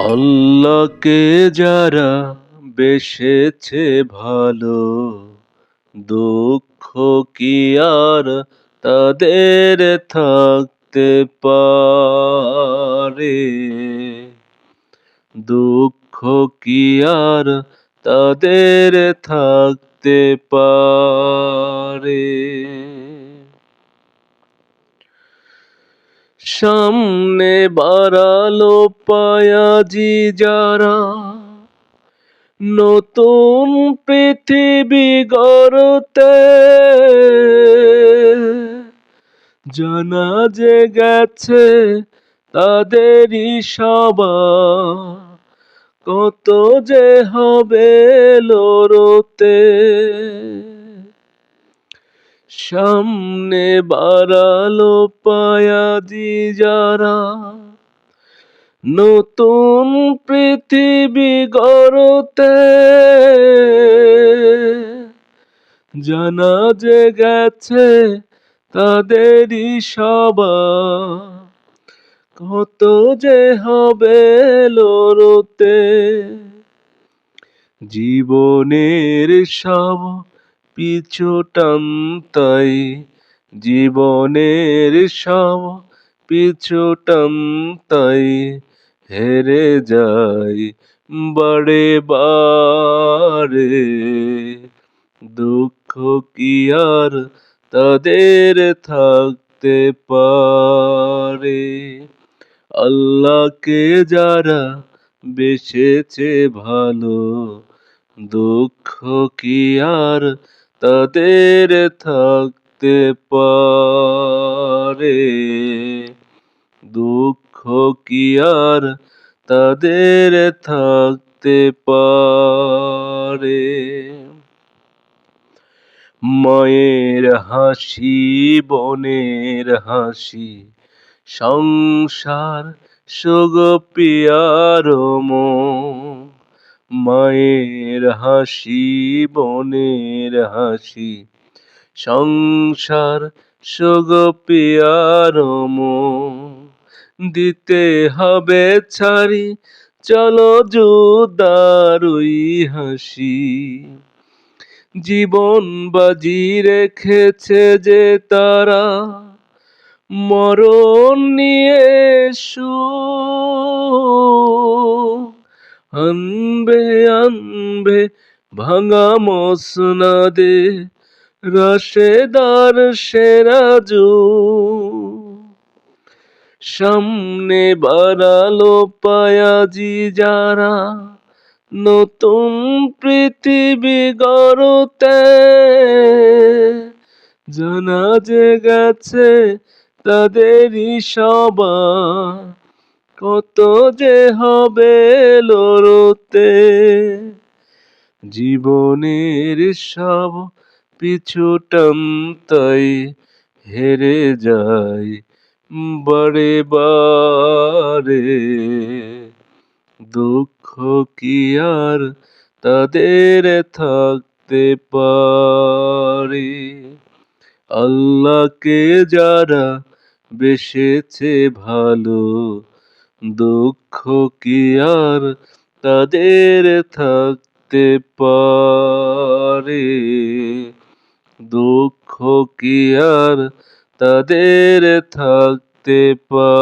আল্লাহকে যারা বেসেছে ভালো, দুঃখ কি আর তাদের থাকতে পারে? দুঃখ কি আর তাদের থাকতে পারে? সামনে বাড়ালো পায়াজি যারা, নতুন পৃথিবী গড়তে, জানা যে গেছে তাদেরই সবার কত যে হবে লড়তে। সামনে বাড়ালো পায়াজি যারা, নতুন পৃথিবী গড়তে, জানা যে গেছে তাদেরই সবার কত যে হবে লড়তে। জীবনের সব পিছু টানতাই, জীবনের সব পিছু টানতাই হেরে যাই বারে বারে। দুঃখ কি আর তাদের থাকতে পারে? আল্লাহকে যারা বেসেছে ভালো, দুঃখ কি আর তাদের থাকতে পারে? দুঃখ কি আর তাদের থাকতে পারে? মায়ের হাসি, বোনের হাসি, সংসার সুখ পিয়ার মন। মায়ের হাসি, বোনের হাসি, সংসার সুখ পিয়ার মন। দিতে হবে ছাড়ি, চলো জুদারুই হাসি। জীবন বাজি রেখেছে যে তারা, মরণ নিয়ে আনবে আনবে ভাঙা মসনাদে রাশেদার সেরাজু। সামনে বাড়ালো পায়াজি যারা, নতুন পৃথিবী গড়তে, জানা যে গেছে তাদেরই সবার কত যে হবে লড়তে। জীবনের সব পিছু টানতাই হেরে যাই বারে বারে। দুঃখ কি আর তাদের থাকতে পারে? আল্লাহকে যারা বেসেছে ভালো, দুঃখ কি আর তাদের থাকতে পারে? দুঃখ কি আর তাদের থাকতে পারে?